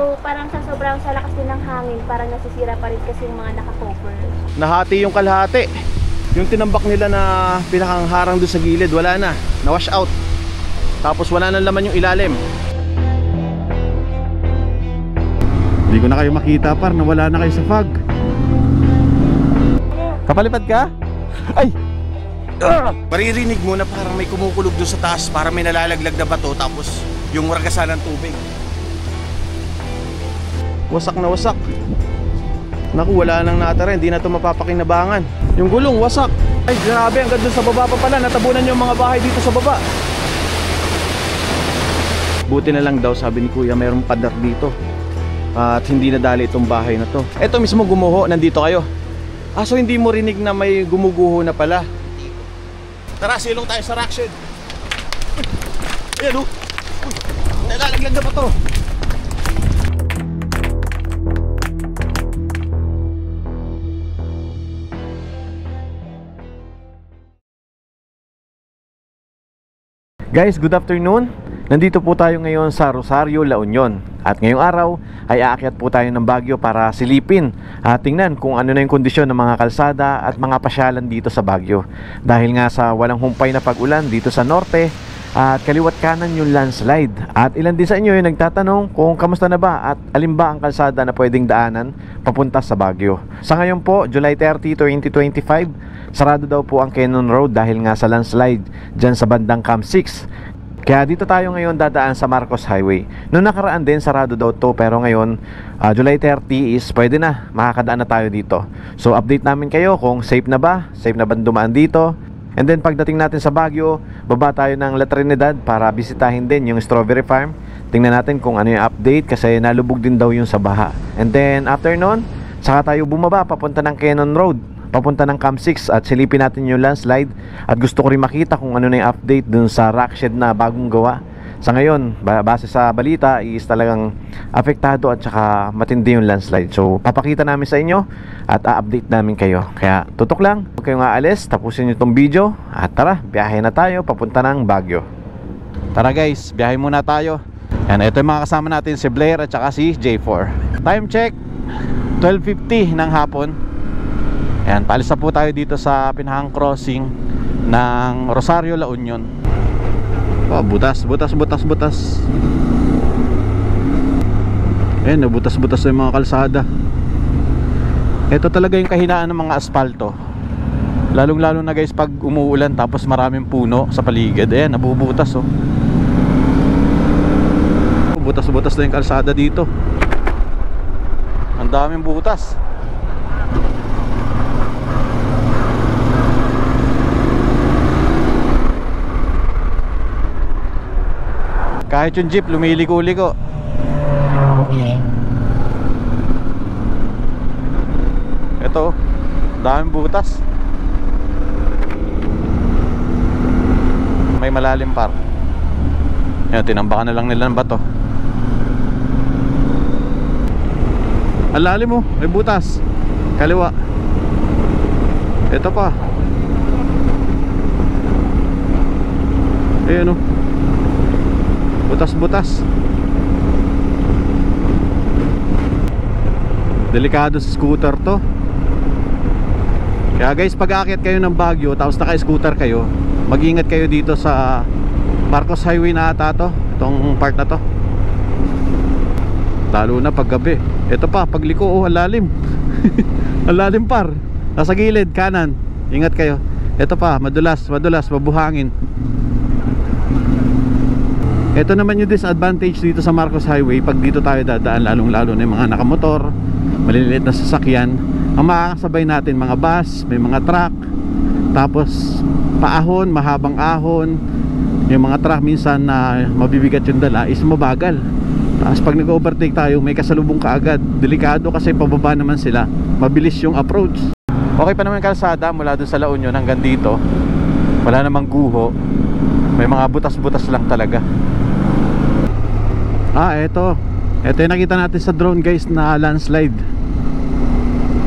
So parang sa sobrang sa lakas din ng hangin, parang nasisira pa rin kasi yung mga naka-cover. Nahati yung kalahati. Yung tinambak nila na pinakang harang doon sa gilid, wala na, na-wash out. Tapos wala na laman yung ilalim. Hindi ko na kayo makita par, nawala na kayo sa fog. Kapalipad ka? Ay! Maririnig mo na parang may kumukulog doon sa taas, parang may nalalaglag na bato, tapos yung ragasan ng tubig. Wasak na wasak. Naku, wala nang natira, hindi na ito mapapakinabangan. Yung gulong, wasak. Ay, grabe, hanggang doon sa baba pa pala. Natabunan yung mga bahay dito sa baba. Buti na lang daw, sabi ni Kuya, mayroong pader dito. At hindi nadali itong bahay na to. Ito mismo gumuho, nandito kayo. So hindi mo rinig na may gumuguho na pala. Tara, silong tayo sa rock shed. Ayan o. Nalalaglag na pa to. Guys, good afternoon. Nandito po tayo ngayon sa Rosario, La Union. At ngayong araw ay aakyat po tayo ng Baguio para silipin at tingnan kung ano na yung kondisyon ng mga kalsada at mga pasyalan dito sa Baguio. Dahil nga sa walang humpay na pag-ulan dito sa norte at kaliwat kanan yung landslide. At ilan din sa inyo yung nagtatanong kung kamusta na ba at alin ba ang kalsada na pwedeng daanan papunta sa Baguio. Sa ngayon po, July 30, 2025, sarado daw po ang Cannon Road dahil nga sa landslide dyan sa bandang Camp 6. Kaya dito tayo ngayon dadaan sa Marcos Highway. Noong nakaraan din sarado daw to, pero ngayon July 30 is pwede na, makakadaan na tayo dito. So update namin kayo kung safe na ba dumaan dito. And then pagdating natin sa Baguio, baba tayo ng La Trinidad para bisitahin din yung strawberry farm. Tingnan natin kung ano yung update kasi nalubog din daw yung sa baha. And then after nun, saka tayo bumaba papunta ng Cannon Road, papunta ng Camp 6 at silipin natin yung landslide. At gusto ko rin makita kung ano na yung update dun sa rock shed na bagong gawa. Sa ngayon, base sa balita is talagang apektado at saka matindi yung landslide. So papakita namin sa inyo at a-update namin kayo. Kaya tutok lang, huwag kayong aalis, tapusin nyo itong video. At tara, biyahe na tayo papunta ng Baguio. Tara guys, biyahe muna tayo. Yan, ito yung mga kasama natin, si Blair at saka si J4. Time check, 12:50 ng hapon. Ayan, paalis na po tayo dito sa pinakang crossing ng Rosario, La Union. Butas. Ayan, butas-butas yung mga kalsada. Ito talaga yung kahinaan ng mga aspalto. Lalong-lalo na guys pag umuulan tapos maraming puno sa paligid. Ayan, nabubutas oh. Butas-butas na yung kalsada dito. Ang daming butas. Kahit yung jeep lumiliko-liko. Ito, daming butas. May malalim par. Yan, tinambakan na lang nila ng bato. Ang lalim mo, may butas. Kaliwa. Ito pa. Ayan o. Butas-butas. Delikado sa scooter to. Kaya guys, pag aakyat kayo ng Baguio tapos naka-scooter kayo, mag-ingat kayo dito sa Marcos Highway na ata to. Itong part na to. Lalo na pag gabi. Ito pa, pagliko oh, ang lalim. Ang lalim par. Nasa gilid, kanan. Ingat kayo. Ito pa, madulas, mabuhangin. Ito naman yung disadvantage dito sa Marcos Highway. Pag dito tayo dadaan, lalong-lalo na yung mga nakamotor, maliliit na sasakyan, ang makakasabay natin mga bus, may mga truck, tapos paahon, mahabang ahon. Yung mga truck minsan na mabibigat yung dala is mabagal. Tapos pag nag-overtake tayo, may kasalubong ka agad. Delikado kasi pababa naman sila, mabilis yung approach. Okay pa naman yung kalsada mula dun sa La Union hanggang dito. Wala namang guho. May mga butas-butas lang talaga. Ito yung nakita natin sa drone guys na landslide.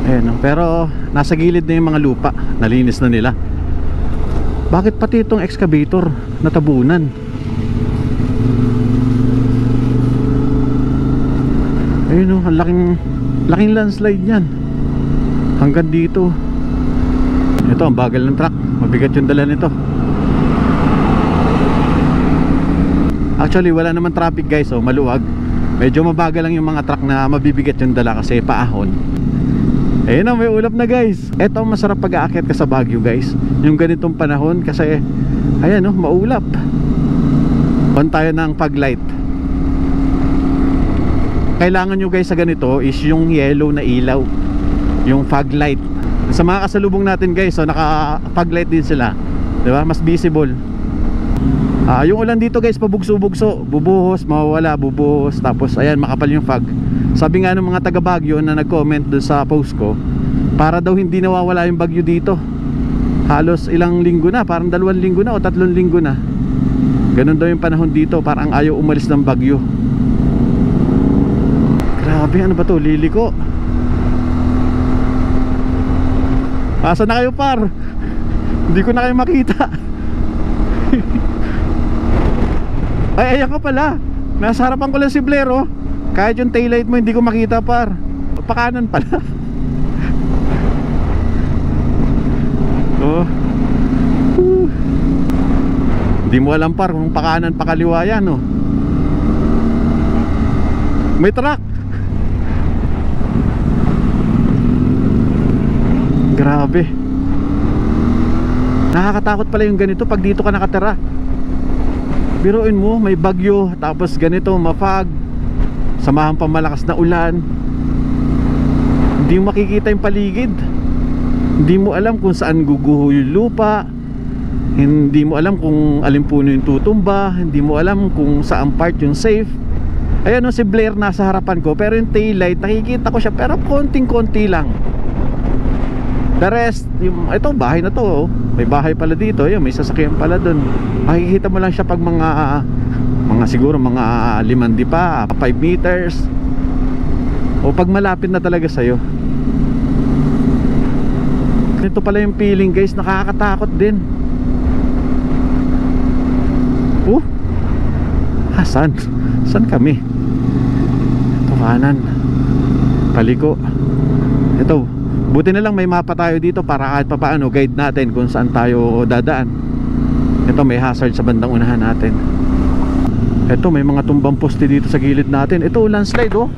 Ayan, pero nasa gilid na yung mga lupa. Nalinis na nila. Bakit pati itong excavator natabunan? Ayun, ang laking landslide niyan. Hanggang dito. Ito, ang bagal ng truck. Mabigat yung dala nito. Actually, wala naman traffic guys, oh, maluwag. Medyo mabagal lang yung mga truck na mabibigat yung dala kasi paahon. Ayun na, may ulap na guys. Ito ang masarap pag-aakyat ka sa Baguio guys, yung ganitong panahon kasi ayan, oh, maulap. On tayo ng fog light. Kailangan nyo guys sa ganito is yung yellow na ilaw, yung fog light. Sa mga kasalubong natin guys, so naka fog light din sila, diba? Mas visible. Yung ulan dito guys, pabugso-bugso, bubuhos, mawawala, bubuhos, tapos ayan, makapal yung fog. Sabi nga ng mga taga Baguio na nag-comment doon sa post ko, para daw hindi nawawala yung bagyo dito. Halos ilang linggo na, parang 2 linggo na o 3 linggo na. Ganun daw yung panahon dito, parang ayaw umalis ng bagyo. Grabe, ano ba to? Liliko. Asa na kayo par? Hindi ko na kayo makita. Ay, ayan ka pala. Nasa harapan ko lang si Blair, oh. Kahit yung taillight mo hindi ko makita par. Pakanan pala. Oh. Hindi mo alam par kung pakanan pakaliwa yan, oh. May truck. Grabe. Nakakatakot pala yung ganito pag dito ka nakatira. Biruin mo, may bagyo, tapos ganito, mafag, samahan pa malakas na ulan. Hindi mo makikita yung paligid. Hindi mo alam kung saan guguho yung lupa. Hindi mo alam kung alin puno yung tutumba. Hindi mo alam kung saan part yung safe. Ayan, no, si Blair nasa harapan ko, pero yung taillight, nakikita ko siya, pero konting-konti lang. The rest, ito bahay na to, oh. May bahay pala dito, yun, may sasakyan pala dun. Makikita mo lang siya pag mga siguro mga 5 pa, 5 meters, o pag malapit na talaga sa'yo. Ito pala yung feeling guys, nakakatakot din. Saan kami? Ito kanan, paliko. Ito, buti na lang may mapa tayo dito para kahit papaano guide natin kung saan tayo dadaan. Ito, may hazard sa bandang unahan natin. Ito, may mga tumbang poste dito sa gilid natin. Ito, landslide, oh.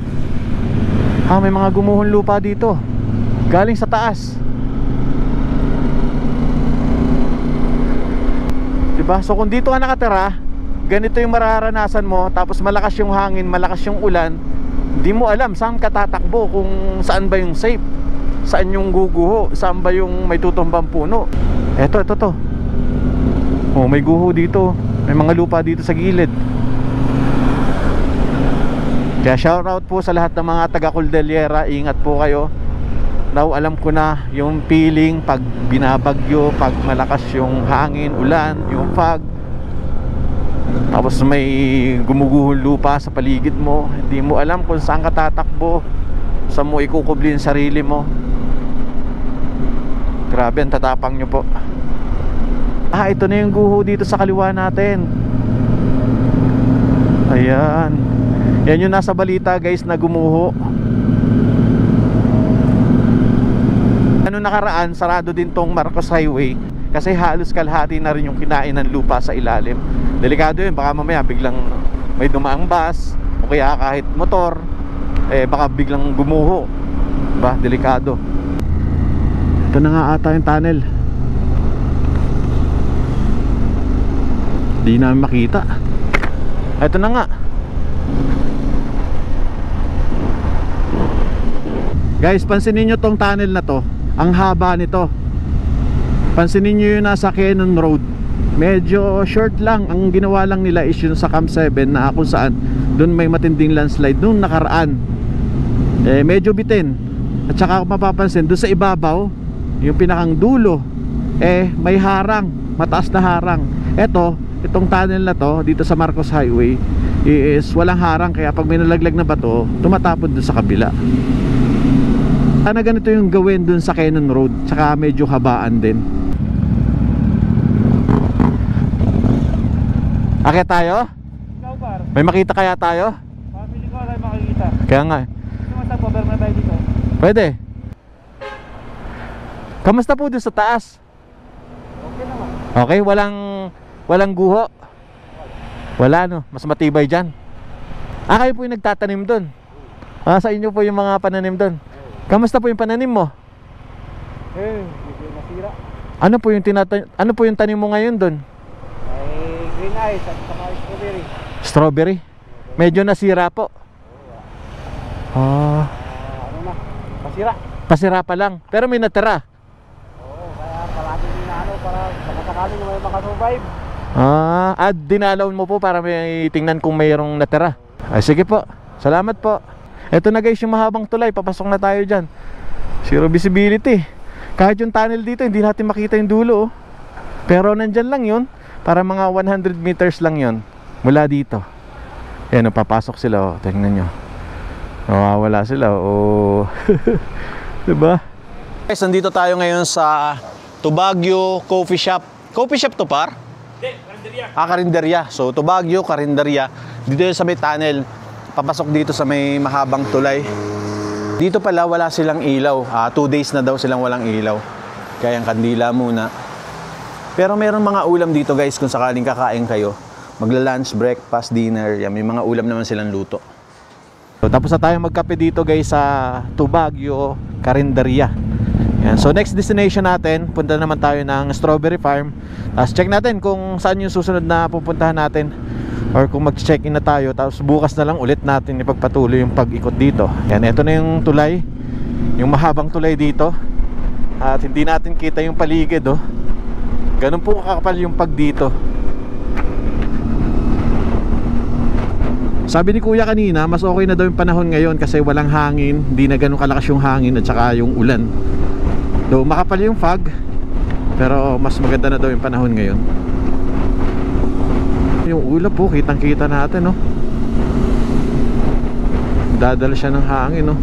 May mga gumuhon lupa dito galing sa taas, diba? So kung dito ka nakatira, ganito yung mararanasan mo. Tapos malakas yung hangin, malakas yung ulan. Hindi mo alam saan ka tatakbo, kung saan ba yung safe, saan yung guguho, saan ba yung may tutumbang puno. Ito to. Oh, may guho dito, may mga lupa dito sa gilid. Kaya shoutout po sa lahat ng mga taga Cordillera. Ingat po kayo. Now alam ko na yung feeling pag binabagyo, pag malakas yung hangin, ulan, yung fog, tapos may gumuguhol lupa sa paligid mo. Hindi mo alam kung saan ka tatakbo, saan mo ikukubli yung sarili mo. Grabe ang tatapang nyo po. Ito na yung guho dito sa kaliwa natin. Ayan. Yan yung nasa balita guys na gumuho. Ano nakaraan, sarado din tong Marcos Highway kasi halos kalahati na rin yung kinain ng lupa sa ilalim. Delikado yun, baka mamaya biglang may dumaang bus o kaya kahit motor, baka biglang gumuho, diba? Delikado. Ito na nga ata yung tunnel. Di namin makita. Ito na nga. Guys, pansinin nyo tong tunnel na to. Ang haba nito. Pansinin nyo yung nasa Cannon Road. Medyo short lang. Ang ginawa lang nila is yung sa Camp 7 na kung saan doon may matinding landslide nung nakaraan. Medyo bitin. At saka kung mapapansin, doon sa ibabaw, yung pinakang dulo, may harang, mataas na harang. Itong tunnel na to dito sa Marcos Highway is walang harang, kaya pag may nalaglag na bato, tumatapon doon sa kabila. Sana ganito yung gawin dun sa Cannon Road, tsaka medyo habaan din. Akit tayo? Ikaw par? May makita kaya tayo? Family ko lang makikita. Kaya nga cover mo na tayo dito. Pwede. Kamusta po dun sa taas? Okay naman. Okay, walang guho. Wala no, mas matibay dyan. Kayo po yung nagtatanim dun. Sa inyo po yung mga pananim dun. Kamusta po yung pananim mo? Medyo nasira. Ano po yung tanim mo ngayon dun? Ay, green ice at saka strawberry. Strawberry? Medyo nasira po. Ano na, masira. Pasira pa lang. Pero may natira. Oo, kaya palagi ninaano para sakasakali may makasurvive. Dinalaw mo po para may tingnan kung mayroong natira. Ay sige po, salamat po. Eto na guys yung mahabang tulay, papasok na tayo dyan. Zero visibility. Kahit yung tunnel dito hindi natin makita yung dulo oh. Pero nandyan lang yun. Para mga 100 meters lang yun mula dito. Ayan oh, papasok sila oh. Tingnan nyo, nawawala sila oh. Diba? Guys, nandito tayo ngayon sa Tubagyo Coffee Shop. Coffee shop to par? Karinderya. So Tubagyo, Karinderya. Dito sa may tunnel. Papasok dito sa may mahabang tulay. Dito pala wala silang ilaw. 2 days na daw silang walang ilaw. Kaya ang kandila muna. Pero meron mga ulam dito guys kung sakaling kakain kayo. Magla-lunch, breakfast, dinner. Yan, may mga ulam naman silang luto. So, tapos na tayo magkape dito guys sa Tubagyo, Karinderya. Yan. So next destination natin, punta naman tayo ng Strawberry Farm. Tapos check natin kung saan yung susunod na pupuntahan natin. Or kung mag-check-in na tayo. Tapos bukas na lang ulit natin ipagpatuloy yung pag-ikot dito. Yan, ito na yung tulay. Yung mahabang tulay dito. At hindi natin kita yung paligid oh. Ganun po kakapal yung pag dito. Sabi ni Kuya kanina, mas okay na daw yung panahon ngayon kasi walang hangin, hindi na ganun kalakas yung hangin at saka yung ulan. Though makapal yung fog, pero mas maganda na daw yung panahon ngayon. Yung ulap po, kitang kita natin no. Dadala siya ng hangin no.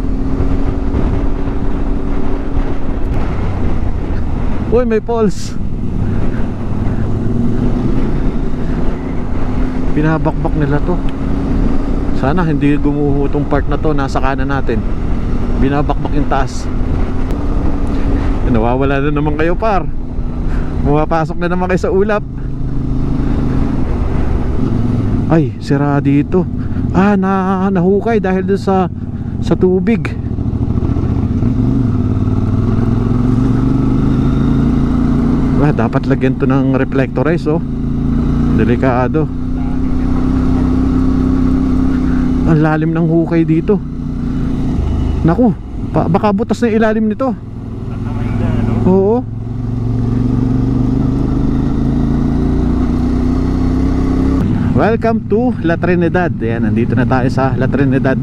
Uy, may falls. Binabakbak nila to. Sana hindi gumuho tong part na to. Nasa kanan natin. Binabakbak yung taas. Nawawala na naman kayo par. Pumapasok na naman kayo sa ulap. Ay, sira dito. Nahukay dahil doon sa tubig. Dapat lagyan to ng reflectorize oh. Delikado. Ang lalim ng hukay dito. Naku, baka butas na ilalim nito. Oo. Welcome to La Trinidad. Ayan, nandito na tayo sa La Trinidad.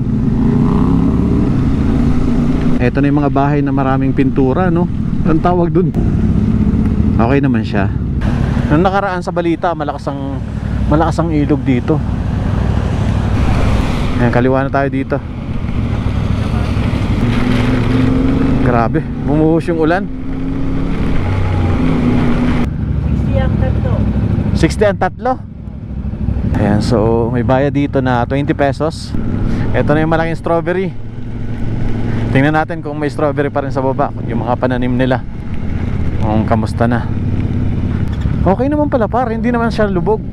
Ito na yung mga bahay na maraming pintura no. Ang tawag dun. Okay naman siya. Nung nakaraan sa balita, malakas ang ilog dito. Ayan, kaliwa na tayo dito. Grabe, bumuhos yung ulan. 60 ang tatlo. 60 ang tatlo? Ayan, so may bayad dito na 20 pesos. Ito na yung malaking strawberry. Tingnan natin kung may strawberry pa rin sa baba. Yung mga pananim nila, kung kamusta na. Okay naman pala par, hindi naman siya lubog.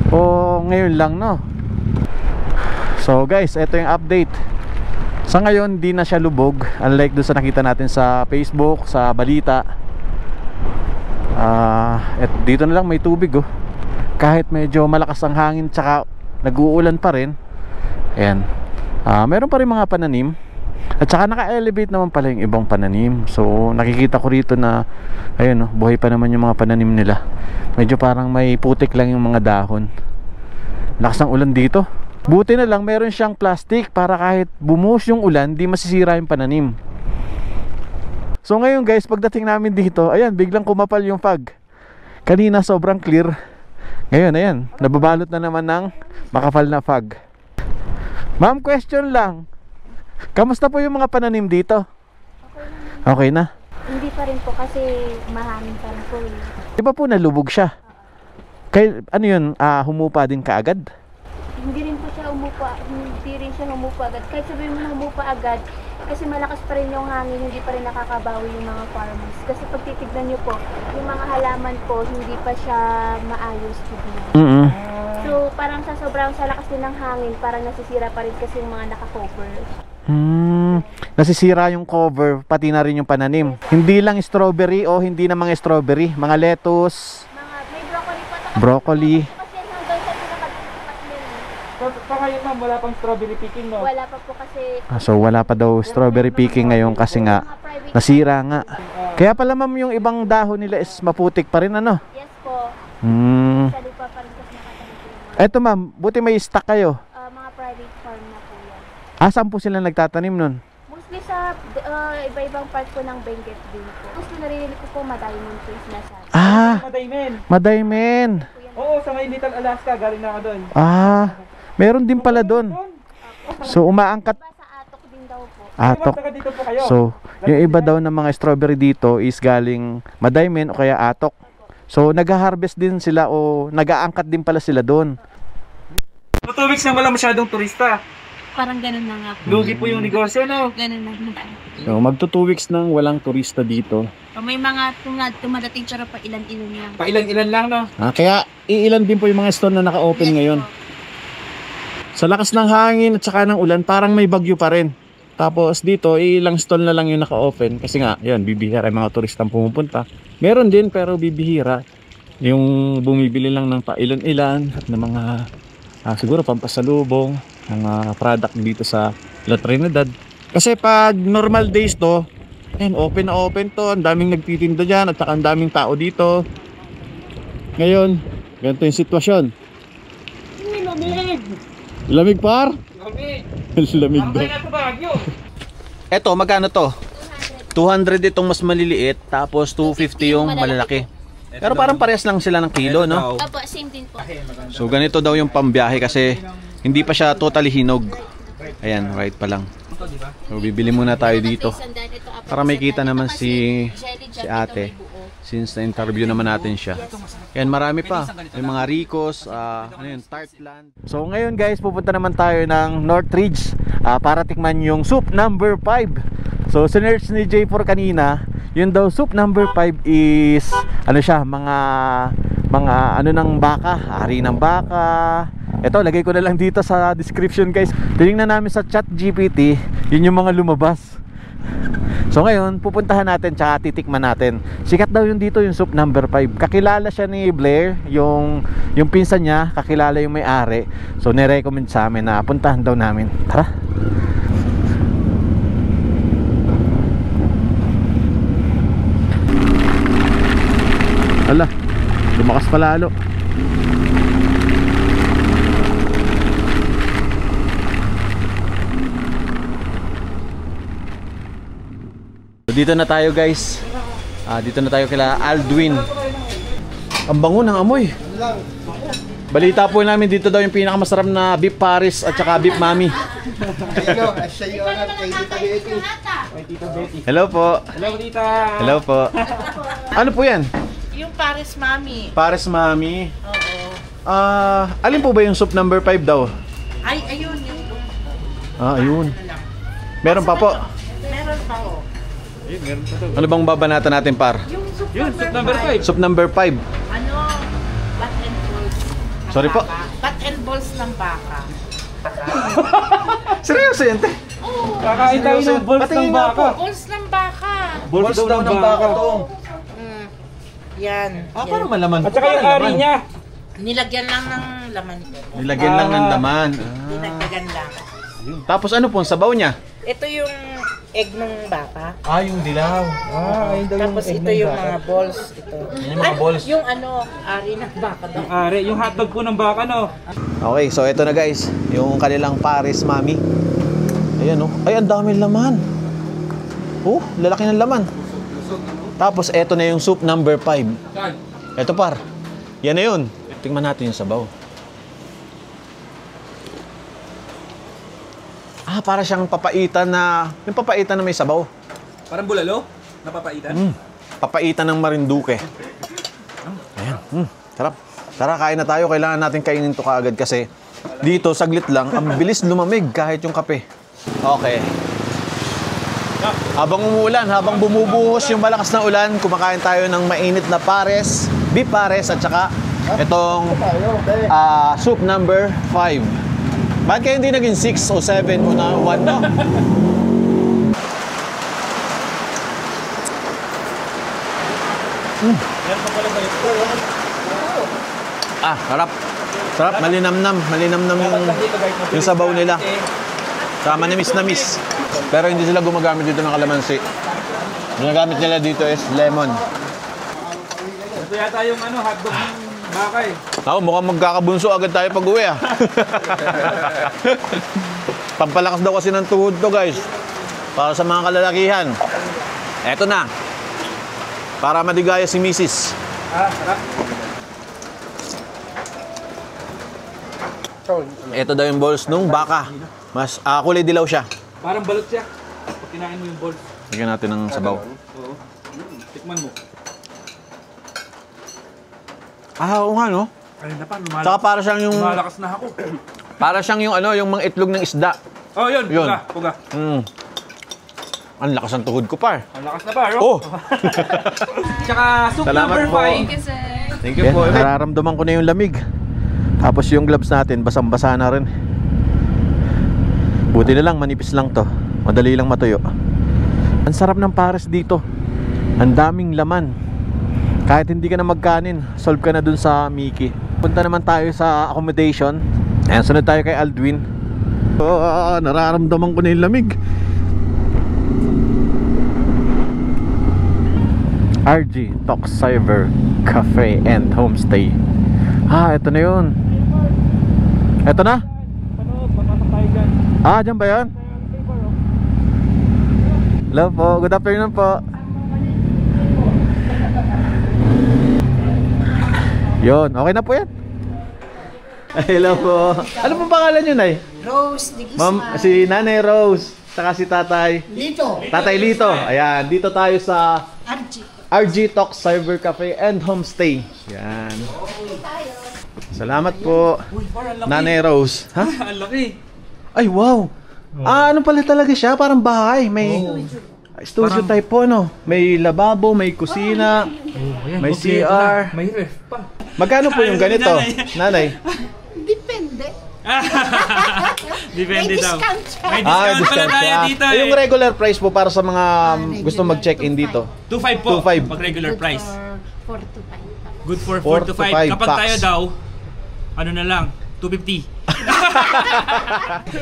O ngayon lang no. So guys, ito yung update. Sa ngayon, di na siya lubog. Unlike doon sa nakita natin sa Facebook, sa balita. Dito na lang may tubig oh. Kahit medyo malakas ang hangin tsaka nag-uulan pa rin. Ayan. Meron pa rin mga pananim. At saka naka-elevate naman pala yung ibang pananim. So nakikita ko rito na ayun oh, buhay pa naman yung mga pananim nila. Medyo parang may putik lang yung mga dahon. Lakas ng ulan dito. Buti na lang meron siyang plastic para kahit bumuhos yung ulan, di masisira yung pananim. So ngayon guys, pagdating namin dito, ayan, biglang kumapal yung fog. Kanina sobrang clear. Ngayon, ayan, nababalot na naman ng makapal na fog. Ma'am, question lang. Kamusta po yung mga pananim dito? Okay na? Hindi pa rin po kasi mahangin pa rin po eh. Di ba po nalubog siya? Kaya, ano yun, humupa din kaagad? Hindi rin po siya umupa, hindi rin siya humupa agad. Kahit sabihin mo na humupa agad, Kasi malakas pa rin yung hangin, hindi pa rin nakakabawi yung mga farmers. Kasi pag titignan nyo po, yung mga halaman po, hindi pa siya maayos tignan. So parang sa sobrang sa lakas din ng hangin, parang nasisira pa rin kasi yung mga naka-cover. Nasisira yung cover, pati na rin yung pananim. Hindi lang strawberry o hindi na mga strawberry, mga lettuce, May broccoli pa. broccoli. Kasi hanggang sa pinakatipat nila. Pa ngayon ma'am, wala pang strawberry picking, no? Wala pa po kasi So wala pa daw strawberry picking ngayon kasi nga mga private. nasira nga. Kaya pala ma'am, yung ibang dahon nila is maputik pa rin ano. Yes po. Sa lupa pa rin kasi nakatanim po yung mga, Eto ma'am, buti may stock kayo. mga private farm na po yan. Saan po sila nagtatanim nun? Mostly sa iba-ibang part po ng Benguet din po. Mostly narinig ko po Madiamond po yung sinasabi. Madaymen. Madaymen. Po yan. Oo, sa may Little Alaska, galing na ako doon. Meron din pala doon. So umaangkat Diba sa Atok din daw po. atok. Taga dito po kayo. So, yung iba daw ng mga strawberry dito is galing Madaymen o kaya Atok. So, nag-harvest din sila o nag-aangkat din pala sila doon. 2 weeks na wala masyadong turista. Parang ganun na nga po. Lugi po yung negosyo, no? Ganun na nga. So, magto 2 weeks nang walang turista dito. O, may mga tumadating tsara pa ilan-ilan yan. Pailan-ilan lang, no? Kaya iilan din po yung mga store na naka-open ngayon. Sa lakas ng hangin at saka ng ulan, parang may bagyo pa rin. Tapos dito, ilang stall na lang yung naka-open. Kasi nga, yan, bibihira yung mga turistang pumupunta. Meron din, pero bibihira. Yung bumibili lang ng pailan-ilan at ng mga, siguro, pampasalubong, ng product dito sa La Trinidad. Kasi pag normal days to, ayan, open na open to. Ang daming nagtitinda dyan at saka ang daming tao dito. Ngayon, ganito yung sitwasyon. Lamig! Lamig par? Lamig! Lamig daw. Ang sa Baguio. Eto, magkano to? 200 itong mas maliliit, tapos 250 yung malalaki. Pero parang parehas lang sila ng kilo, no? Opo, same din po. So ganito daw yung pambiyahe kasi hindi pa siya totally hinog. Ayan, right pa lang. So bibili muna tayo dito para may kita naman si ate. Since na-interview naman natin siya. Yan, marami pa. May mga Ricos, ano yun, Tartland. So ngayon guys, pupunta naman tayo ng Northridge para tikman yung soup number 5. So sinerch ni J4 kanina, yun daw soup number 5 is ano siya, mga ano ng baka, ari ng baka. Ito, lagay ko na lang dito sa description guys. Tinignan namin sa ChatGPT, yun yung mga lumabas. So ngayon, pupuntahan natin tsaka titikman natin. Sikat daw yung dito yung soup number 5. Kakilala siya ni Blair, yung pinsan niya, kakilala yung may-ari. So nirecommend sa amin na puntahan daw namin. Tara. Hala, lumakas pa lalo. So, dito na tayo guys. Dito na tayo kila Aldwin. Ang bango ng amoy. Balita po namin dito daw yung pinakamasarap na beef Paris at saka beef Mami. Hello po. Hello, tita. Hello po. Ano po yan? Yung Paris Mami. Paris Mami. Oo. Alin po ba yung soup number 5 daw? Ay, ayun yung Ayun. Meron pa po. meron pa ho. Ano bang babanatan natin par? Yung soup Yun, soup number 5. Soup number 5. Ano? Bat and balls. ng Sorry po? baka. Bat and balls ng baka. Seryoso yan te? Oo. Kakain tayo ng balls ng Patingin nga po. baka. Balls ng baka. Balls daw ng baka to. Mm. Yan. Paano malaman? At saka yung ari niya. Nilagyan lang ng laman ito. Nilagyan lang ng laman. Dinagdagan lang. Tapos ano po ang sabaw niya? Ito yung egg ng baka. Yung dilaw. Ayun daw Tapos ito yung mga balls. Ito. Yung mga balls. Yung ano, ari ng baka daw. Yung ari, yung hotdog po ng baka, no? Okay, so ito na guys, yung kanilang Paris Mami. Ayan oh. Ay, ang daming laman. Oh, lalaki ng laman. Tapos eto na yung soup number 5. Eto par. Yan na yun. Tingnan natin yung sabaw. Para siyang papaitan na, yung papaitan na may sabaw. Parang bulalo? Napapaitan? Papaitan ng Marinduque. Ayan. Sarap. Tara, kain na tayo. Kailangan natin kainin to kaagad kasi dito, saglit lang, ang bilis lumamig kahit yung kape. Okay. Habang umuulan, habang bumubuhos yung malakas na ulan, kumakain tayo ng mainit na pares, beef pares at saka itong soup number 5. Bakit kayo hindi naging 6 o 7 o na 1 no? Sarap. Sarap, malinamnam yung sabaw nila. Saka manamis-namis. Pero hindi sila gumagamit dito ng kalamansi. Ginagamit nila dito is lemon. Ito yata yung hotdog ng baka eh. Ako, mukhang magkakabunso agad tayo pag-uwi Pampalakas daw kasi ng tuhod to guys. Para sa mga kalalakihan. Eto na. Para madigaya si Mrs. Sarap. Ito daw yung balls nung baka. Mas kulay dilaw siya. Parang balot siya. Pag kinain mo yung balls. Lagyan natin ng sabaw. Oo. Tikman mo. Oo nga no. Ay na pa, Saka para siyang yung lumalakas na ako. para siyang yung mga itlog ng isda. Oh, yun. Yun. Puga. Ang lakas ng tuhod ko par. Ang lakas na ba, bro? Oh. Tsaka soup Salamat number po. 5. Thank you po. Nararamdaman ko na yung lamig. Tapos yung gloves natin basang-basa na rin. Buti na lang manipis lang to. Madali lang matuyo. Ang sarap ng pares dito. Ang daming laman. Kahit hindi ka na magkanin, solve ka na dun sa Mickey. Punta naman tayo sa accommodation. Ayan, sunod tayo kay Aldwin. Nararamdaman ko na yung lamig. RG Talk Cyber Cafe and Homestay. Ito na yun. Ito na? Dyan ba yan? Hello po, good afternoon po. Yun, okay na po yan. Hello po. Ano po pangalan nyo, Nay? Rose de Guzman. Ma'am, si Nanay Rose, saka si Tatay Lito. Tatay Lito. Ayan, dito tayo sa RG. RG Talk Cyber Cafe and Homestay. Yan. Salamat po. Nanay Rose. Ha? Ang laki. Ay, wow. Ano pala talaga siya? Parang bahay. May studio type po, no? May lababo, may kusina, may CR. May ref pa. Magkano po yung ganito, Nanay? Depende. Depende May daw. discount siya. May discount pala discount tayo siya. dito Yung regular price po para sa mga gusto mag-check-in dito. 2.5 po. 2.5. Pag regular price. 4 to 5. Good for 4 4 to to 5. 5 Kapag packs. tayo daw, ano na lang, 250.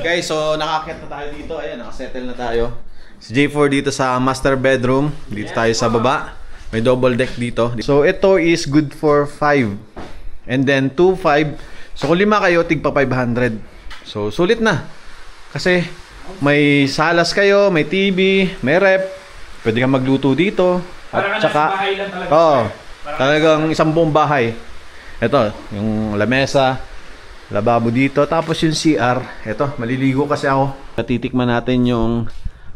Guys, so nakakit na tayo dito. Ayan, nakasettle na tayo. Si J4 dito sa master bedroom. Dito tayo sa baba. May double deck dito. So ito is good for 5. And then 2.5. So kung 5 kayo, tigpa 500. So sulit na. Kasi may salas kayo, may TV, may rep. Pwede kang magluto dito. Parang At saka, nasa bahay lang talaga. Oo, talagang isang buong bahay. Ito, yung lamesa, lababo dito. Tapos yung CR. Ito, maliligo kasi ako. Titikman natin yung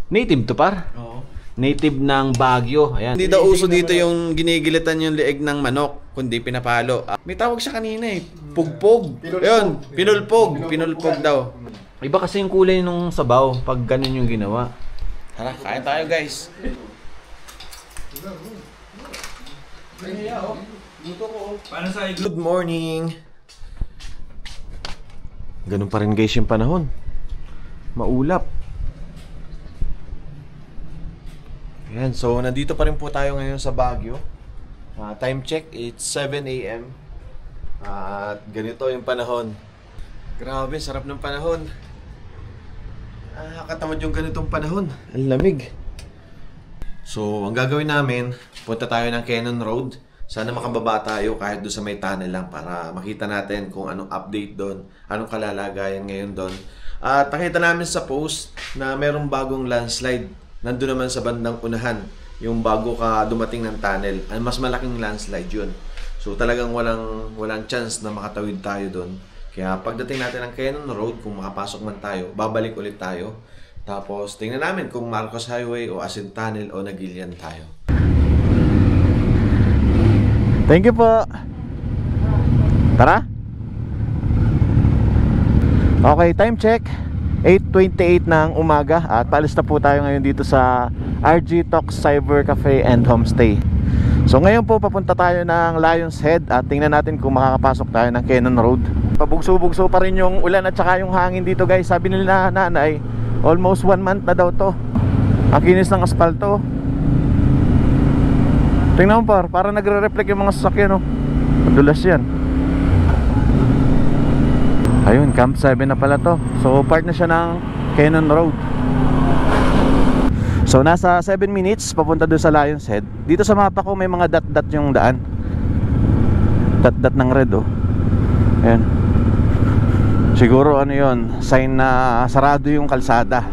native to par. Oo. Native ng Baguio. Ayan. Hindi daw uso dito yung ginigilitan yung leeg ng manok, kundi pinapalo. May tawag siya kanina eh. Pugpog. Ayun, pinulpog. Pinulpog daw. Iba kasi yung kulay nung sabaw pag ganun yung ginawa. Tara, kain tayo guys. Paano sa Good morning. Ganun pa rin guys yung panahon. Maulap. Ayan, so nandito pa rin po tayo ngayon sa Baguio. Time check, it's 7 AM. At ganito yung panahon. Grabe, sarap ng panahon. Nakatamad yung ganitong panahon. Ang lamig. So, ang gagawin namin, punta tayo ng Cannon Road. Sana makababa tayo kahit doon sa may tunnel lang para makita natin kung anong update doon, anong kalalagayan ngayon doon. At nakita namin sa post na merong bagong landslide. Nandun naman sa bandang unahan, yung bago ka dumating ng tunnel. Mas malaking landslide yun. So talagang walang chance na makatawid tayo doon. Kaya pagdating natin ng Cannon Road, kung makapasok man tayo, babalik ulit tayo. Tapos tingnan namin kung Marcos Highway o Asin Tunnel o Nagilian tayo. Thank you po. Tara. Okay, time check. 8:28 ng umaga at paalis na po tayo ngayon dito sa RG Talks Cyber Cafe and Homestay. So ngayon po papunta tayo ng Lion's Head at tingnan natin kung makakapasok tayo ng Cannon Road. Pabugso-bugso pa rin yung ulan at saka yung hangin dito guys. Sabi nila nanay, almost 1 month na daw to. Ang kinis ng asfalto. Tingnan mo par, parang nagre-reflect yung mga sasakyan, no? Madulas yan. Ayun, Camp 7 na pala to. So part na siya ng Cannon Road. So nasa 7 minutes papunta doon sa Lion's Head. Dito sa mapa ko may mga dot-dot yung daan. Dot-dot ng red, oh. Ayan. Siguro ano yun, sign na sarado yung kalsada.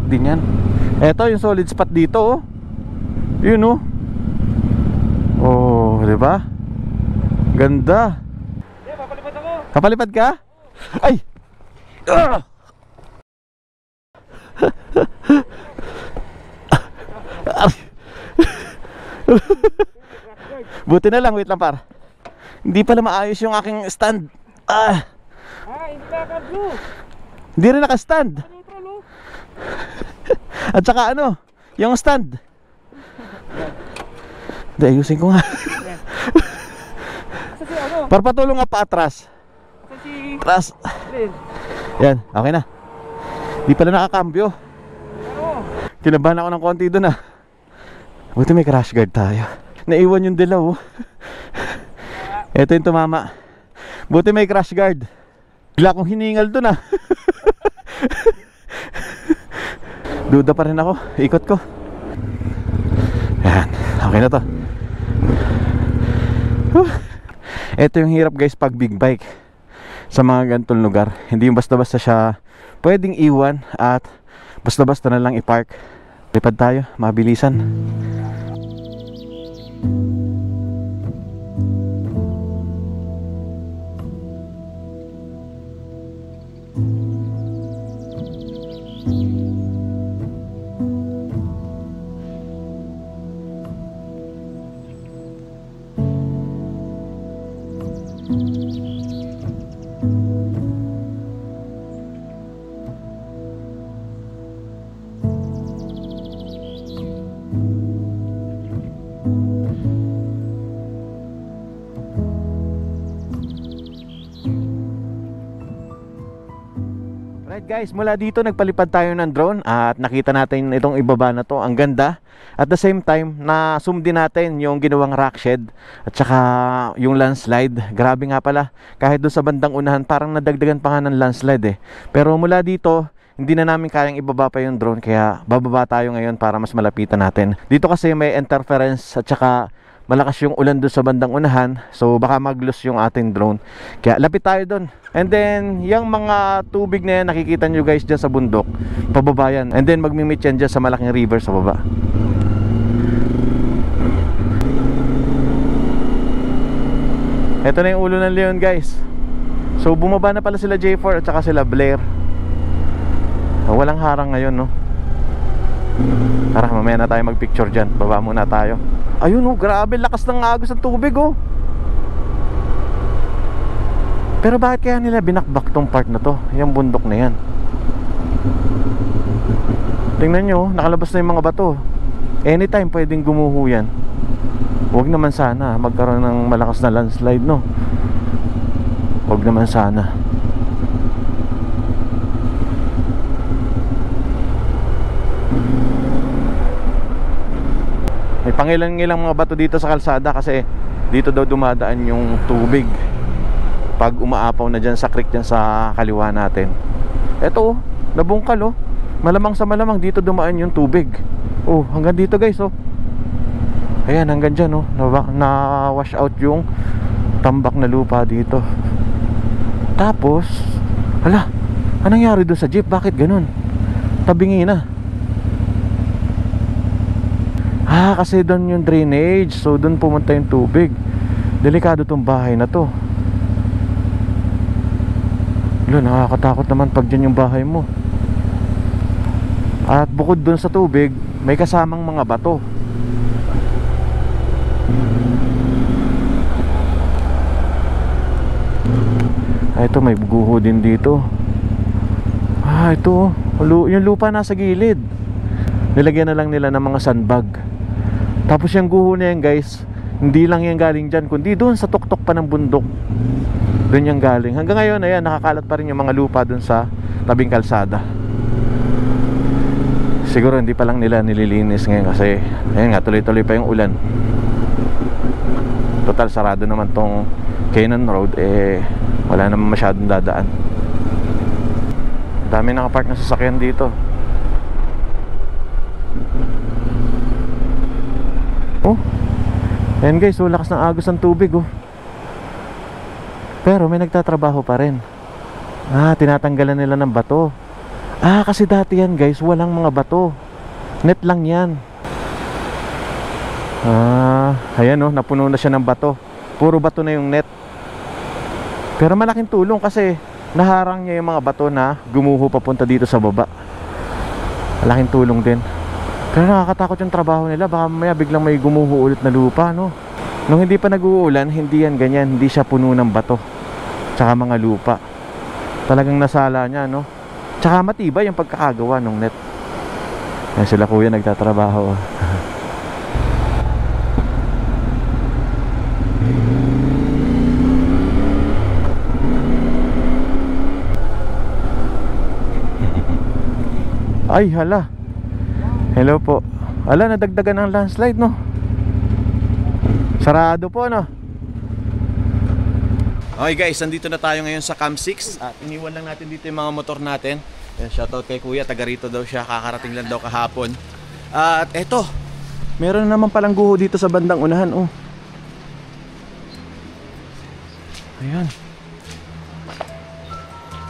Din yan. Eto yung solid spot dito, oh. Yun, oh. Oh, di ba? Ganda. Papalipad ako. Kapalipad ka? Ay! Ah! Buti na lang, wait lang par. Hindi pala maayos yung aking stand. Ah! Hindi ka blue. Hindi rin naka-stand. At saka ano, yung stand. Hindi, ayusin ko nga. Kasi ano? Parpatulong nga pa atras. Kasi Atras. Rin. Yan, okay na. Di pala nakakambyo. Kinabahan ako ng konti doon, ah. Buti may crash guard tayo. Naiwan yung dilaw, oh. Ito yung tumama. Buti may crash guard. Bigla akong hiningal doon, ah. Duda pa rin ako. Ikot ko. Yan, okay na to. Ito yung hirap guys pag big bike sa mga ganitong lugar. Hindi yung basta-basta siya pwedeng iwan at basta-basta na lang i-park. Lipad tayo, mabilisan. Guys, mula dito nagpalipad tayo ng drone at nakita natin itong ibaba na to. Ang ganda. At the same time, na-zoom din natin yung ginawang rock shed at saka yung landslide. Grabe nga pala. Kahit doon sa bandang unahan, parang nadagdagan pa nga ng landslide, eh. Pero mula dito, hindi na namin kayang ibaba pa yung drone, kaya bababa tayo ngayon para mas malapitan natin. Dito kasi may interference at saka malakas yung ulan doon sa bandang unahan, so baka mag-lose yung ating drone. Kaya lapit tayo doon. And then, yung mga tubig na yan, nakikita nyo guys dyan sa bundok, pababa yan. And then, magmi-meet yan dyan sa malaking river sa baba. Ito na yung ulo ng leon guys. So, bumaba na pala sila J4 at saka sila Blair. Walang harang ngayon, no? Tara, mamaya na tayo mag-picture dyan. Baba muna tayo. Ayun, oh, grabe, lakas ng agos ng tubig, oh. Pero bakit kaya nila binakbak tong part na to? Yung bundok na yan. Tingnan nyo, nakalabas na yung mga bato. Anytime pwedeng gumuho yan. Huwag naman sana magkaroon ng malakas na landslide, no? Huwag naman sana. May pangilang-ilang mga bato dito sa kalsada kasi dito daw dumadaan yung tubig pag umaapaw na dyan sa creek dyan sa kaliwa natin. Eto, oh, nabungkal, oh. Malamang sa malamang dito dumaan yung tubig. Oh, hanggang dito guys, oh. Ayan, hanggang dyan, oh. Na-wash out yung tambak na lupa dito. Tapos, hala, anong nangyari doon sa jeep? Bakit ganun? Tabingi na. Kasi doon yung drainage. So doon pumunta yung tubig. Delikado tong bahay na to. Lo, nakakatakot naman pag dyan yung bahay mo. At bukod doon sa tubig, may kasamang mga bato. Ito may guho din dito. Ito yung lupa nasa gilid. Nilagyan na lang nila ng mga sandbag. Tapos yung guho na yan guys, hindi lang yan galing dyan, kundi doon sa tuktok pa ng bundok. Doon yung galing. Hanggang ngayon ayan, nakakalat pa rin yung mga lupa doon sa tabing kalsada. Siguro hindi pa lang nila nililinis ngayon kasi ayun nga, tuloy-tuloy pa yung ulan. Total sarado naman tong Canaan Road, wala naman masyadong dadaan. Dami nakapark na sasakyan dito. Ayan guys, lakas ng agos ng tubig pero may nagtatrabaho pa rin. Tinatanggalan nila ng bato. Kasi dati yan guys, walang mga bato, net lang yan. Ayan napuno na siya ng bato. Puro bato na yung net. Pero malaking tulong kasi naharang niya yung mga bato na gumuho papunta dito sa baba. Malaking tulong din. Pero nakakatakot yung trabaho nila. Baka mamaya biglang may gumuho ulit na lupa, no? Nung hindi pa nag-uulan, hindi yan ganyan. Hindi siya puno ng bato tsaka mga lupa. Talagang nasala niya, no? Tsaka matibay yung pagkakagawa ng net. Yan sila kuya nagtatrabaho. Ay hala. Hello po. Ala, nadagdagan ng landslide, no? Sarado po, no? Okay guys, nandito na tayo ngayon sa Camp 6. At iniwan lang natin dito yung mga motor natin. Shoutout kay kuya, taga rito daw siya. Kakarating lang daw kahapon. At eto, meron naman palang guho dito sa bandang unahan. Ayan.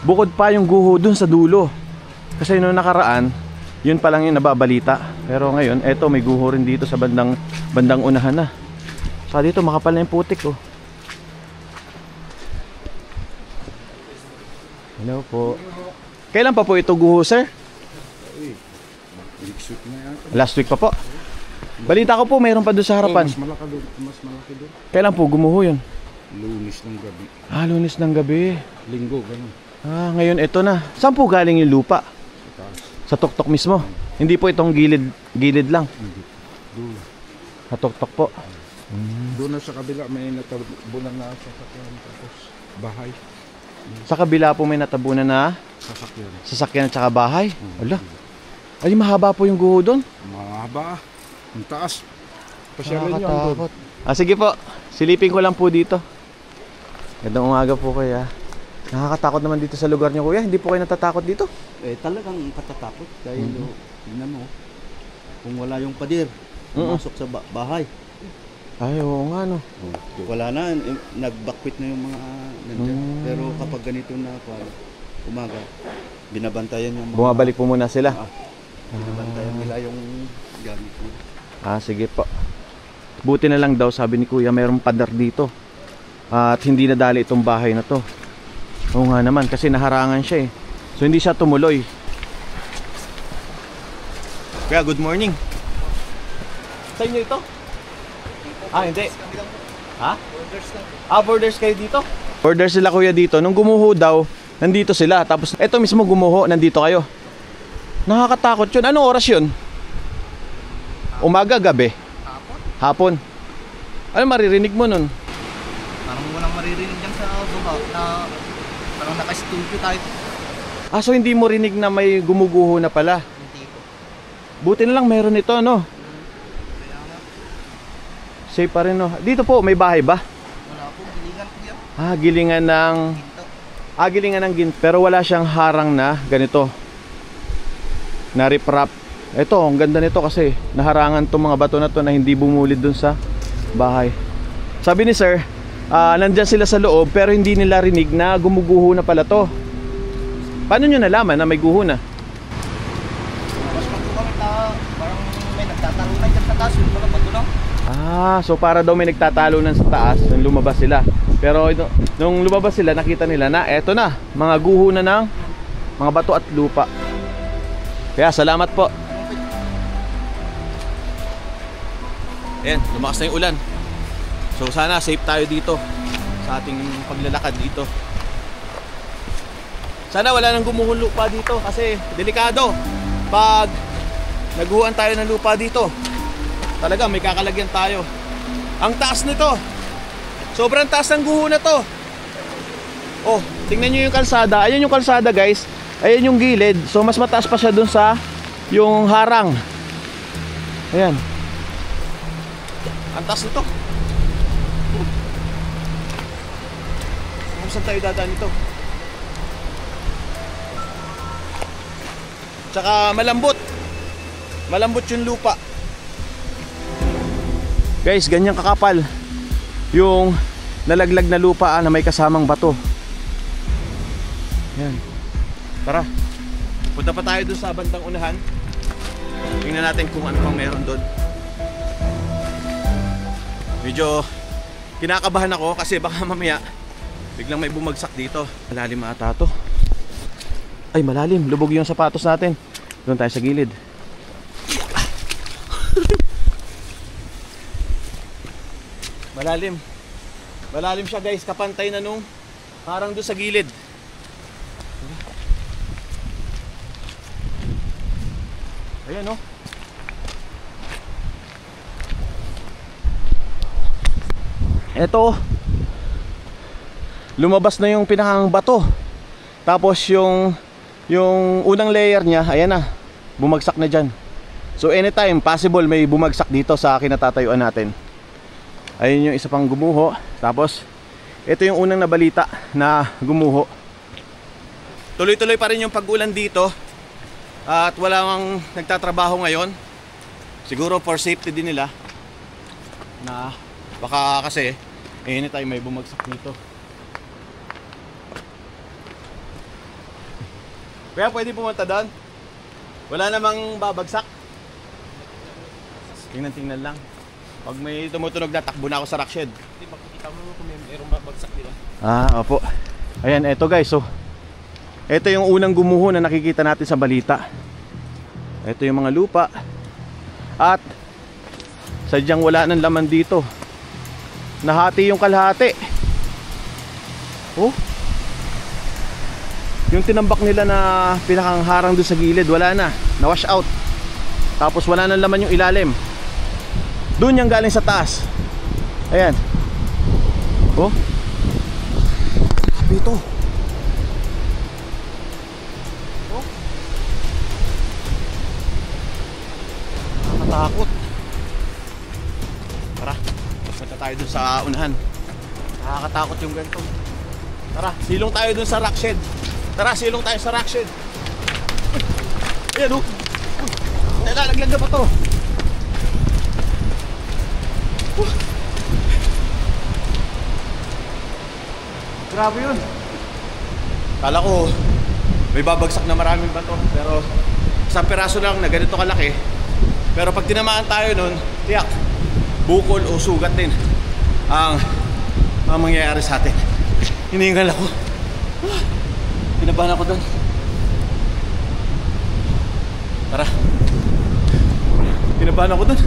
Bukod pa yung guho dun sa dulo. Kasi noong nakaraan, yun pa lang yung nababalita. Pero ngayon, eto may guho rin dito sa bandang unahan na. Saka dito makapal na yung putik. Hello po. Kailan pa po ito guho, sir? Last week pa po. Balita ko po mayroon pa doon sa harapan. Mas malaki doon. Kailan po gumuho yun? Lunes ng gabi. Lunes ng gabi. Linggo, ganun. Ngayon ito na. Saan po galing yung lupa? Sa tuktok mismo. Hindi po itong gilid lang. Hindi. Doon. Sa tuktok po. Doon na sa kabila may natabunan na sasakyan tapos bahay. Sa kabila po may natabunan na sasakyan at saka bahay. Ala. Ay, mahaba po yung guho doon. Mahaba. Ang taas. Pasyalin nyo ang doon. Sige po. Silipin ko lang po dito. Gandang umaga po kuya. Nakakatakot naman dito sa lugar niyo kuya. Hindi po kayo natatakot dito? Talagang katatakot dahil tingnan mo kung wala yung pader pumasok sa bahay. Ay, oo nga no. Wala na, nagbakwit na yung mga nandiyan. Pero kapag ganito na umaga, binabantayan yung mga... Bumabalik po muna sila. Binabantayan nila yung gamit mo. Sige po. Buti na lang daw sabi ni kuya mayroong pader dito. At hindi nadali itong bahay na to. Oo nga naman kasi naharangan siya eh. So hindi siya tumuloy. Kaya good morning. Sa inyo ito? Hindi. Ha? Borders kayo dito? Borders sila kuya dito. Nung gumuho daw, nandito sila. Tapos eto mismo gumuho, nandito kayo. Nakakatakot yun. Anong oras yun? Umaga, gabi? Hapon. Ano maririnig mo nun? Parang walang maririnig dyan sa baba na parang naka-studio tayo. So hindi mo rinig na may gumuguho na pala? Hindi ko. Buti na lang meron ito, no? Safe pa rin, no? Dito po, may bahay ba? Wala po, gilingan po yan. Gilingan ng... Ginto. Gilingan ng ginto. Pero wala siyang harang na ganito. Na riprap. Ito, ang ganda nito kasi naharangan itong mga bato na to na hindi bumulid dun sa bahay. Sabi ni sir, nandyan sila sa loob pero hindi nila rinig na gumuguho na pala to. Paano nyo nalaman na may guho na? Mas magkukawit na parang may nagtatalunan dyan sa taas yung mga bato lang. So para daw may nagtatalunan sa taas nung lumabas sila. Pero nung lumabas sila nakita nila na eto na, mga guho na ng mga bato at lupa. Kaya salamat po. Ayan, lumakas na yung ulan. So sana safe tayo dito sa ating paglalakad dito. Sana wala nang gumuhong lupa dito kasi delikado. Pag naguhuan tayo ng lupa dito, talaga may kakalagyan tayo. Ang taas nito. Sobrang taas ng guho na to. Oh, tingnan nyo yung kalsada. Ayan yung kalsada, guys. Ayan yung gilid. So mas mataas pa siya dun sa yung harang. Ayan. Ang taas nito. Kung saan tayo dadaan ito? Tsaka malambot. Malambot yung lupa. Guys, ganyan kakapal yung nalaglag na lupa na may kasamang bato. Yan. Tara. Punta pa tayo doon sa bandang unahan. Tingnan natin kung ano pang meron doon. Medyo kinakabahan ako kasi baka mamaya biglang may bumagsak dito. Malalim ata to. Ay, malalim. Lubog yung sapatos natin. Doon tayo sa gilid. Malalim. Malalim siya, guys. Kapantay na nung parang doon sa gilid. Ayan, oh. Eto, lumabas na yung pinakang bato. Tapos yung unang layer niya, ayan na, bumagsak na dyan. So anytime possible may bumagsak dito sa kinatatayuan natin. Ayun yung isa pang gumuho. Tapos ito yung unang nabalita na gumuho. Tuloy-tuloy pa rin yung pag-ulan dito. At wala mang nagtatrabaho ngayon. Siguro for safety din nila. Na baka kasi anytime may bumagsak dito. Kaya pwede pumunta doon. Wala namang babagsak. Tingnan lang. Pag may tumutunog na, takbo na ako sa rock shed. Hindi makikita mo kung mayroong babagsak, di ba? Ah, opo. Ayan, eto guys, so ito yung unang gumuho na nakikita natin sa balita. Ito yung mga lupa. At sadyang wala ng laman dito. Nahati yung kalahati. Oh, yung tinambak nila na pinakang harang doon sa gilid, wala na, na-wash out. Tapos wala nang laman yung ilalim. Doon yung galing sa taas. Ayan. Oh, grabe ito. Oh, nakakatakot. Tara, punta tayo doon sa unahan. Nakakatakot yung ganito. Tara, silong tayo doon sa rock shed. Tara, silong tayo sa rock shed. Ayan, oh. Nalalaglag na ba to? Grabe yun. Kala ko may babagsak na maraming bato, pero isang piraso lang na ganito kalaki. Pero pag tinamaan tayo nun, tiyak, bukol o sugat din ang mangyayari sa atin. Hiningal ako. Kinabahan ako doon. Tara. Kinabahan ako doon.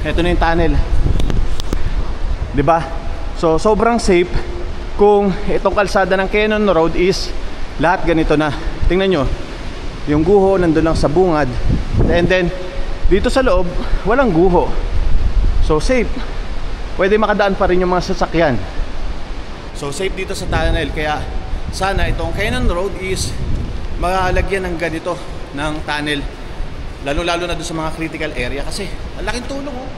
Ito na yung tunnel. 'Di ba? So sobrang safe kung itong kalsada ng Cannon Road is lahat ganito na. Tingnan nyo, yung guho nandun lang sa bungad. And then dito sa loob, walang guho. So safe. Pwede makadaan pa rin yung mga sasakyan. So safe dito sa tunnel. Kaya sana itong Cannon Road is malalagyan ng ganito ng tunnel, lalo na doon sa mga critical area kasi ang laking tulong, oh.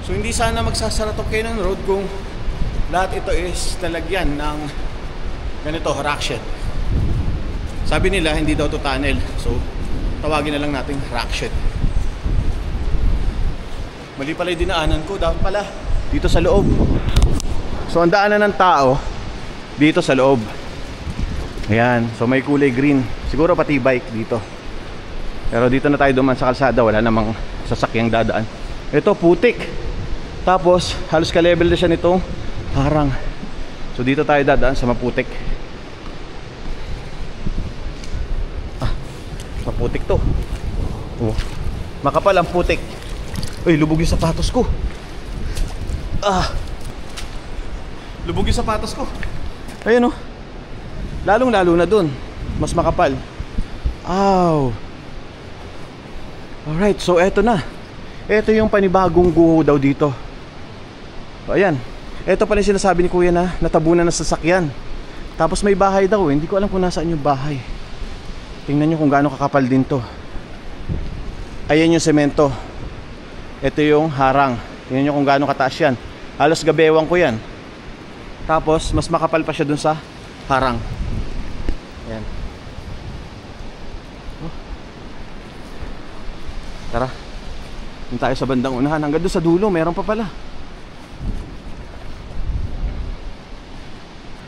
So hindi sana magsasara itong Cannon Road kung lahat ito is talagyan ng ganito, rock shed. Sabi nila hindi daw to tunnel, so tawagin na lang natin rock shed. Mali pala yung dinaanan ko, dapat pala dito sa loob. So ang daanan ng tao dito sa loob. Ayan, so may kulay green. Siguro pati bike dito. Pero dito na tayo duman sa kalsada, wala namang sasakyang dadaan. Ito putik. Tapos halos ka-level na siya nitong harang. So dito tayo dadaan sa maputik. Ah, maputik to. Oh, makapal ang putik. Uy, lubog yung sapatos ko. Ah, lubog yung sapatos ko. Ayun, oh. Lalong-lalo na dun, mas makapal. Ow. Alright, so eto na. Eto yung panibagong guho daw dito. O, ayan. Eto pala yung sinasabi ni Kuya na natabunan na sasakyan. Tapos may bahay daw. Hindi ko alam kung nasaan yung bahay. Tingnan nyo kung gaano kakapal din to. Ayan yung semento. Ito yung harang. Tingnan nyo kung gaano kataas yan. Halos gabewang ko yan. Tapos mas makapal pa siya dun sa harang. Ayan. Oh. Tara. Doon tayo sa bandang unahan. Hanggang doon sa dulo, meron pa pala.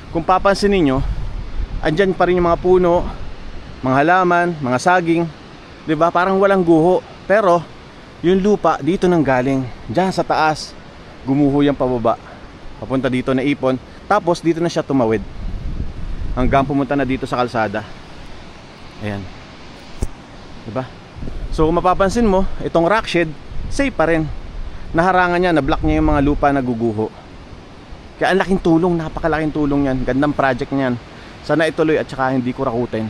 Kung papansin ninyo, andyan pa rin yung mga puno, mga halaman, mga saging, 'di ba? Parang walang guho. Pero yung lupa dito nang galing, diyan sa taas, gumuho yan pababa. Papunta dito na ipon, tapos dito na siya tumawid. Hanggang pumunta na dito sa kalsada. Ayan. 'Di ba? So kung mapapansin mo, itong rock shed, safe pa rin. Naharangan niya, na-block niya yung mga lupa na guguho. Kaya ang laking tulong, napakalaking tulong yan. Gandang project niyan. Sana ituloy at saka hindi ko rakutin.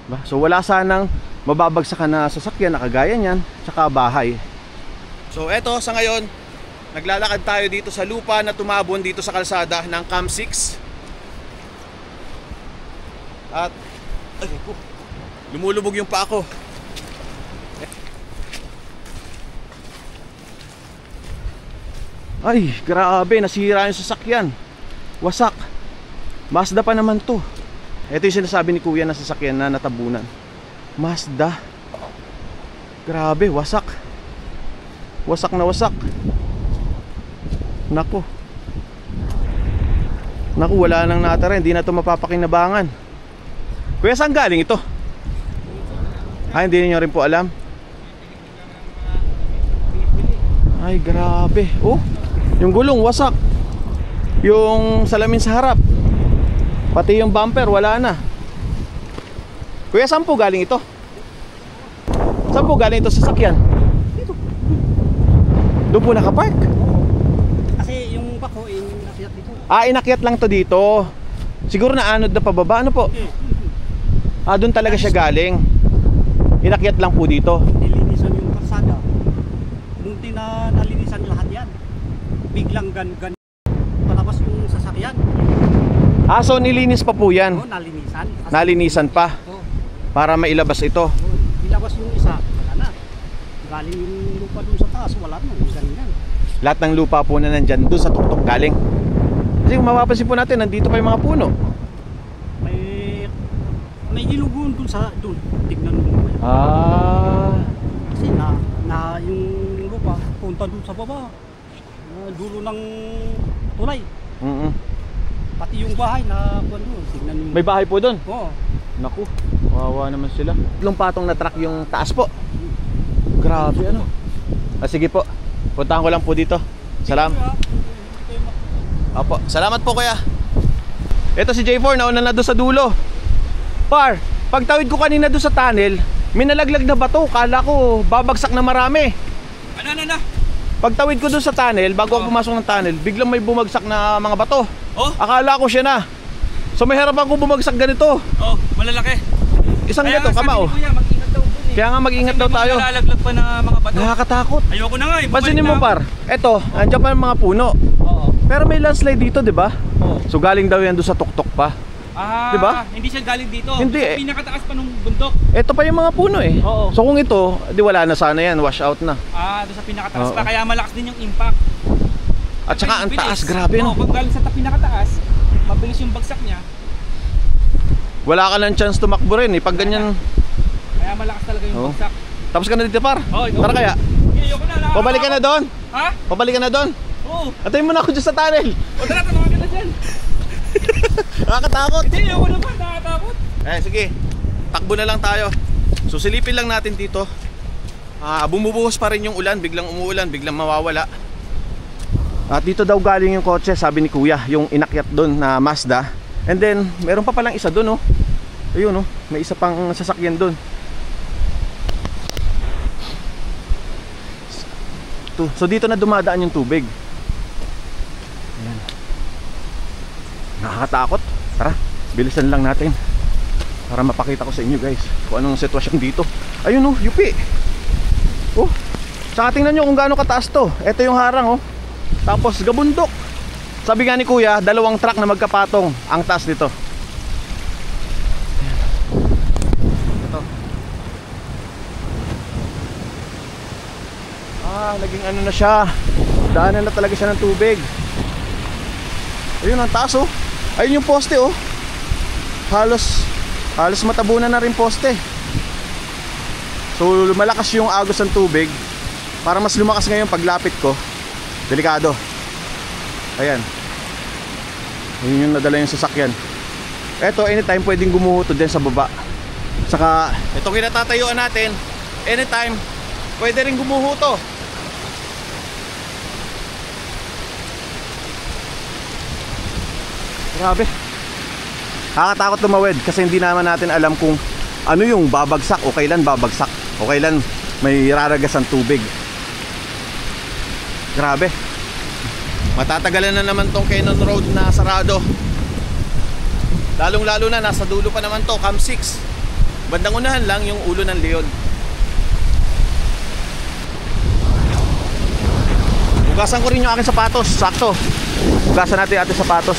Diba? So wala sanang mababagsakan na sasakyan na kagaya niyan, saka bahay. So eto, sa ngayon, naglalakad tayo dito sa lupa na tumabon dito sa kalsada ng Cam 6. At ay, lumulubog yung paa ko. Ay, grabe, nasira yung sasakyan. Wasak. Mazda pa naman to. Ito yung sinasabi ni Kuya na sasakyan na natabunan. Mazda. Grabe, wasak. Wasak na wasak. Naku. Naku, wala nang natara. Hindi na ito mapapakinabangan. Kuya, saan galing ito? Ay, hindi niyo rin po alam. Ay, grabe. Oh, yung gulong wasak. Yung salamin sa harap, pati yung bumper wala na. Kuya, saan po galing ito? Saan po galing ito sasakyan? Dito. Doon po nakapark? Kasi yung bako inakyat dito. Ah, inakyat lang to dito. Siguro naanod na pababa. Ano po? Ah, doon talaga siya galing. Inakyat lang po dito. Nilinisan yung kalsada. Nung nalinisan lahat yan, biglang gan palabas yung sasakyan. Ah, so nilinis pa po yan. Oo, nalinisan. Kasi Nalinisan pa ito, para mailabas ito. bilabas yung isa, wala na. Galing yung lupa dun sa taas, wala na. Ganyan. Lahat ng lupa po na nandyan doon sa tuktok galing. Kasi kung mapapansin po natin, nandito pa yung mga puno. May ilugon dun sa dun. Tignan mo. Ah. Kasi na yung lupa punta dun sa baba. Dulo ng tulay. Pati yung bahay na doon. Tignan mo. May bahay po doon. Oo. Naku, wawa naman sila. Ilang patong na truck yung taas po. Grabe ano. Ah, sige po. Puntahan ko lang po dito. Opo, salamat po kuya. Ito si J4, nauna na doon sa dulo. Par, pagtawid ko kanina doon sa tunnel, may nalaglag na bato. Kala ko babagsak na marami. Ano? Pagtawid ko doon sa tunnel, bago ako pumasok ng tunnel, biglang may bumagsak na mga bato. Oh? Akala ko siya na. So may harapan ko bumagsak ganito. Oh, malalaki. Isang Kaya ganito, kamao. Kuya, mag-ingat daw dun eh. Kaya nga mag-ingat daw tayo. Nalalaglag pa na mga bato. Nakakatakot. Ayoko na nga eh. Pansinin mo par, eto, andyan pa yung mga puno. Oo. Pero may landslide dito, di ba? Oo. So galing daw yan doon sa tuktok pa. Ah, Diba? Hindi siya galing dito. Hindi Sa eh. pinakataas pa nung bundok. Eto pa yung mga puno eh. Oo. So kung ito, di wala na sana yan, wash out na. Ah, doon sa pinakataas Oo. pa. Kaya malakas din yung impact. At saka ang Mabilis. taas, grabe no. Oo, pag galing sa pinakataas, mabilis yung bagsak niya. Wala ka ng chance tumakbo rin eh, pag ganyan. Kaya malakas talaga yung Oo. bagsak. Tapos ka na dito par. Oo, ikaw. Tara kaya. Ayoko na. Pabalik ka na doon. Ha? Pabalik ka na doon. Oo. Atayin mo na ako dyan sa tunnel. O tara, tamahan ka na dyan. Nakakatakot. Hindi, ayoko na ba? Nakakatakot. Eh sige, takbo na lang tayo. So silipin lang natin dito. Bumubuhos pa rin yung ulan, biglang umuulan, biglang mawawala. At dito daw galing yung kotse, sabi ni Kuya, yung inakyat doon na Mazda. And then, meron pa palang isa doon, oh. Ayun, oh, may isa pang sasakyan doon. So dito na dumadaan yung tubig. Ayan. Nakakatakot. Tara, bilisan lang natin para mapakita ko sa inyo guys kung anong sitwasyon dito. Ayun oh, yupi. Oh, tsaka tingnan nyo kung gaano kataas to. Ito yung harang oh. Tapos gabundok. Sabi nga ni kuya, 2 truck na magkapatong ang taas nito. Ito. Naging ano na siya. Daanan na talaga siya ng tubig. Ayun ang taas oh. Ayun yung poste oh. Halos matabunan na rin poste. So malakas yung agos ng tubig. Para mas lumakas ngayon paglapit ko. Delikado. Ayan. Ayun yung nadala yung sasakyan. Eto anytime pwedeng gumuho to din sa baba. Saka ito kinatatayuan natin. Anytime pwede rin gumuho to. Grabe. Nakakatakot tumawid kasi hindi naman natin alam kung ano yung babagsak o kailan babagsak o kailan may raragas ang tubig. Grabe. Matatagalan na naman tong Cannon Road na sarado. Lalong lalo na nasa dulo pa naman to, Cam 6. Bandang unahan lang yung ulo ng Leon. Hugasan ko rin yung aking sapatos. Sakto. Hugasan natin ating sapatos.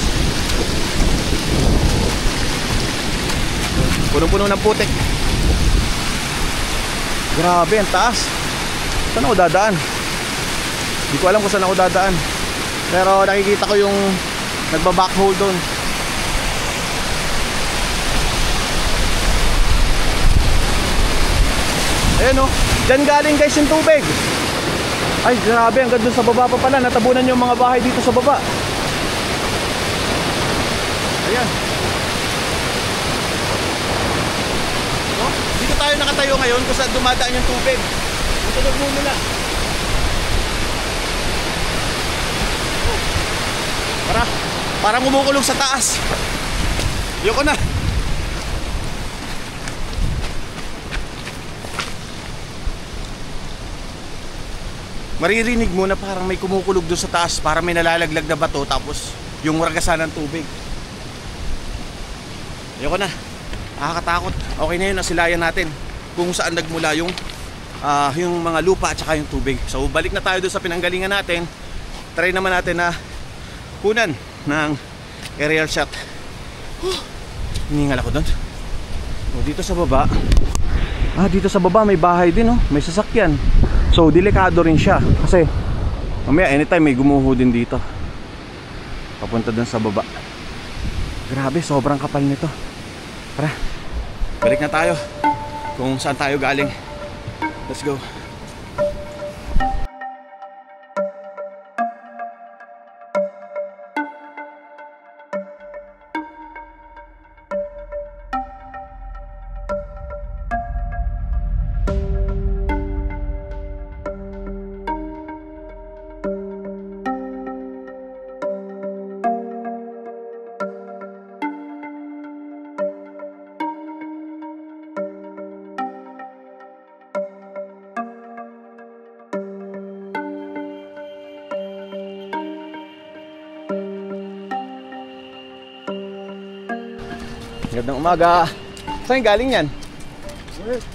Punong-puno ng putik. Grabe, ang taas. Saan ako dadaan? Hindi ko alam kung saan ako dadaan. Pero nakikita ko yung nagba-backhole doon. Ayan o, dyan galing guys yung tubig. Ay grabe, hanggang doon sa baba pa pala. Natabunan yung mga bahay dito sa baba. Ayan. So, dito tayo nakatayo ngayon kung saan dumadaan yung tubig. Ito mo muna. Parang kumukulong sa taas. Yoko na. Maririnig mo na parang may kumukulog doon sa taas. Parang may nalalaglag na bato. Tapos yung ragasan ng tubig. Yoko na. Nakakatakot. Okay na yun, nasilayan natin kung saan nagmula yung mga lupa at saka yung tubig. So balik na tayo doon sa pinanggalingan natin. Try naman natin na kunan ng aerial shot. Hiningal ako doon. Dito sa baba. Dito sa baba may bahay din oh. May sasakyan. So delikado rin siya. Kasi mamaya anytime may gumuho din dito. Papunta doon sa baba. Grabe, sobrang kapal nito. Tara, balik na tayo kung saan tayo galing. Let's go. Magandang umaga. Saan galing yan?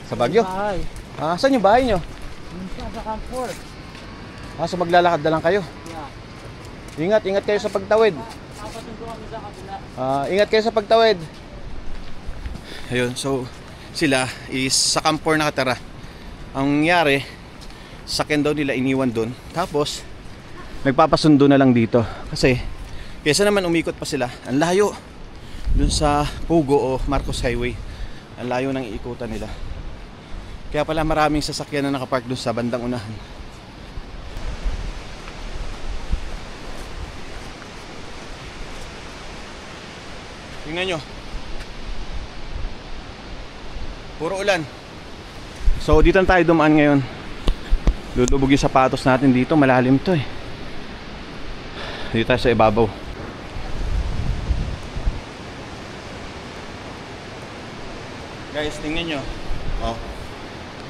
Sa Baguio? Saan yung bahay nyo? Sa Camfort. So maglalakad na lang kayo? Ingat kayo sa pagtawid. Ingat kayo sa pagtawid. Ayun, so sila is sa Camfort nakatara. Ang nangyari, sakyan daw nila iniwan doon. Tapos nagpapasundo na lang dito. Kasi kaysa naman umikot pa sila, ang layo dun sa Pugo o Marcos Highway. Ang layo ng iikutan nila. Kaya pala maraming sasakyan na nakapark dun sa bandang unahan. Tingnan nyo, puro ulan. So dito na tayo dumaan ngayon. Lulubog yung sapatos natin dito. Malalim to eh. Dito tayo sa ibabaw. Guys, tingnan nyo.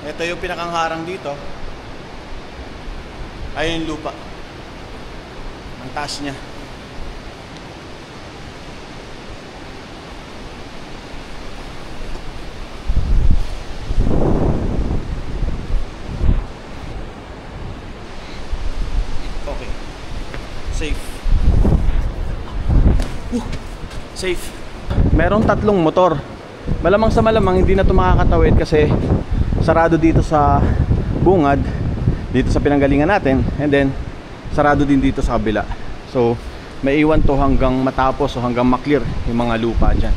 Ito yung pinakangharang dito. Ayun yung lupa. Ang taas niya. safe. Merong 3 motor. Malamang sa malamang hindi na ito makakatawid kasi sarado dito sa bungad, dito sa pinanggalingan natin, and then sarado din dito sa kabila. So may iwan to hanggang matapos o hanggang maklear yung mga lupa dyan.